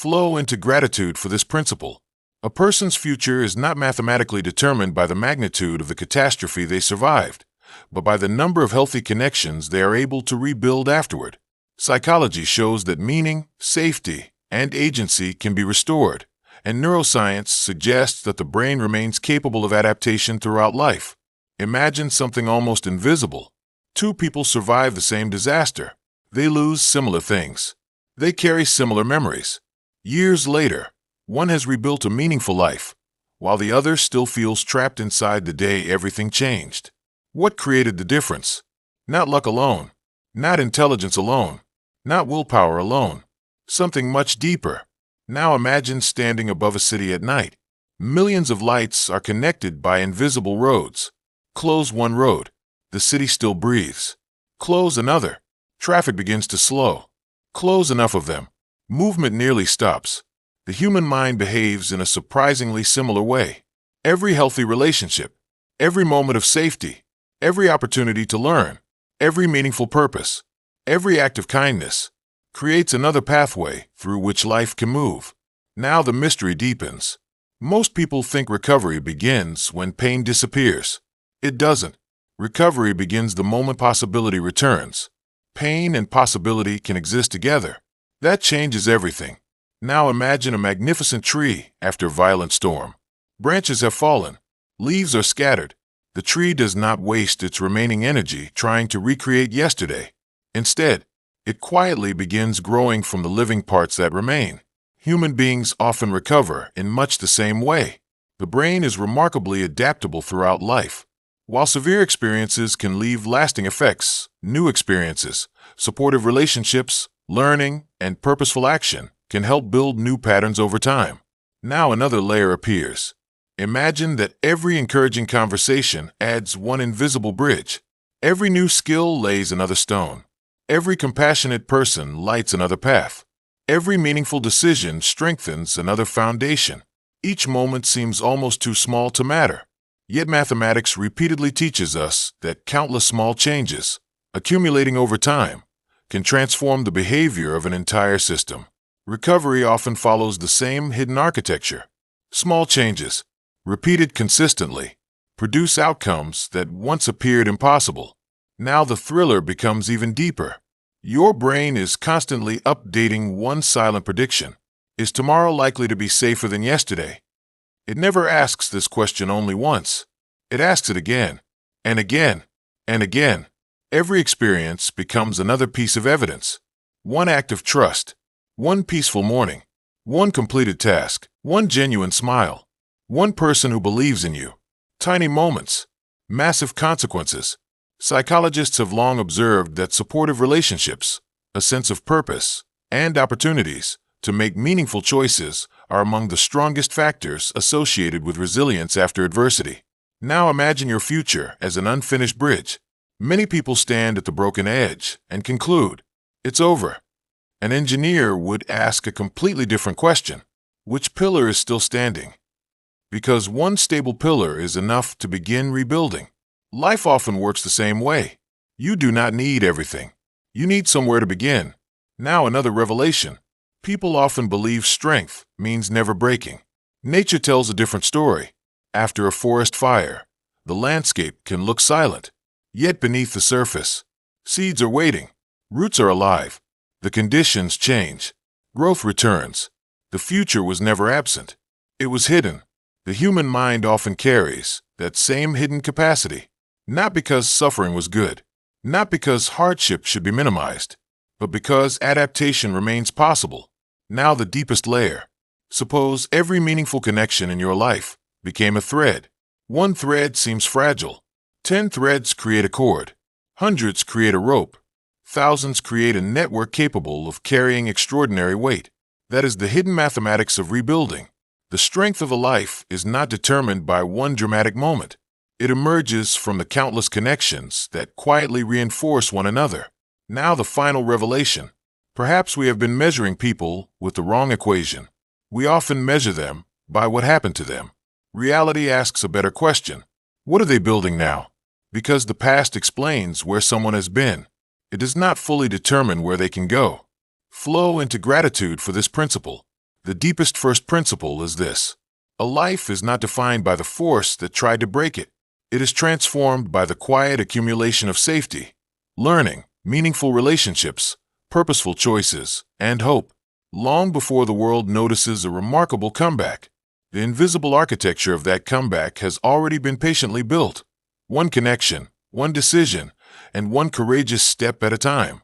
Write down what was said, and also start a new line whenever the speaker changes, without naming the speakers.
Flow into gratitude for this principle. A person's future is not mathematically determined by the magnitude of the catastrophe they survived, but by the number of healthy connections they are able to rebuild afterward. Psychology shows that meaning, safety, and agency can be restored, and neuroscience suggests that the brain remains capable of adaptation throughout life. Imagine something almost invisible. Two people survive the same disaster. They lose similar things. They carry similar memories. Years later, one has rebuilt a meaningful life, while the other still feels trapped inside the day everything changed. What created the difference? Not luck alone, not intelligence alone, not willpower alone. Something much deeper. Now imagine standing above a city at night. Millions of lights are connected by invisible roads. Close one road. The city still breathes. Close another. Traffic begins to slow. Close enough of them. Movement nearly stops. The human mind behaves in a surprisingly similar way. Every healthy relationship, every moment of safety, every opportunity to learn, every meaningful purpose, every act of kindness creates another pathway through which life can move. Now the mystery deepens. Most people think recovery begins when pain disappears. It doesn't. Recovery begins the moment possibility returns. Pain and possibility can exist together. That changes everything. Now imagine a magnificent tree after a violent storm. Branches have fallen. Leaves are scattered. The tree does not waste its remaining energy trying to recreate yesterday. Instead, it quietly begins growing from the living parts that remain. Human beings often recover in much the same way. The brain is remarkably adaptable throughout life. While severe experiences can leave lasting effects, new experiences, supportive relationships, learning, and purposeful action can help build new patterns over time. Now another layer appears. Imagine that every encouraging conversation adds one invisible bridge. Every new skill lays another stone. Every compassionate person lights another path. Every meaningful decision strengthens another foundation. Each moment seems almost too small to matter. Yet mathematics repeatedly teaches us that countless small changes, accumulating over time, can transform the behavior of an entire system. Recovery often follows the same hidden architecture. Small changes, repeated consistently, produce outcomes that once appeared impossible. Now the thriller becomes even deeper. Your brain is constantly updating one silent prediction. Is tomorrow likely to be safer than yesterday? It never asks this question only once. It asks it again, and again, and again. Every experience becomes another piece of evidence. One act of trust, one peaceful morning, one completed task, one genuine smile, one person who believes in you. Tiny moments, massive consequences. Psychologists have long observed that supportive relationships, a sense of purpose, and opportunities to make meaningful choices are among the strongest factors associated with resilience after adversity. Now imagine your future as an unfinished bridge. Many people stand at the broken edge and conclude, it's over. An engineer would ask a completely different question. Which pillar is still standing? Because one stable pillar is enough to begin rebuilding. Life often works the same way. You do not need everything. You need somewhere to begin. Now another revelation. People often believe strength means never breaking. Nature tells a different story. After a forest fire, the landscape can look silent. Yet beneath the surface, seeds are waiting. Roots are alive. The conditions change. Growth returns. The future was never absent. It was hidden. The human mind often carries that same hidden capacity. Not because suffering was good, not because hardship should be minimized, but because adaptation remains possible. Now the deepest layer. Suppose every meaningful connection in your life became a thread. One thread seems fragile. 10 threads create a cord. Hundreds create a rope. Thousands create a network capable of carrying extraordinary weight. That is the hidden mathematics of rebuilding. The strength of a life is not determined by one dramatic moment. It emerges from the countless connections that quietly reinforce one another. Now the final revelation. Perhaps we have been measuring people with the wrong equation. We often measure them by what happened to them. Reality asks a better question. What are they building now? Because the past explains where someone has been. It does not fully determine where they can go. Flow into gratitude for this principle. The deepest first principle is this: a life is not defined by the force that tried to break it. It is transformed by the quiet accumulation of safety, learning, meaningful relationships, purposeful choices, and hope. Long before the world notices a remarkable comeback, the invisible architecture of that comeback has already been patiently built, one connection, one decision, and one courageous step at a time.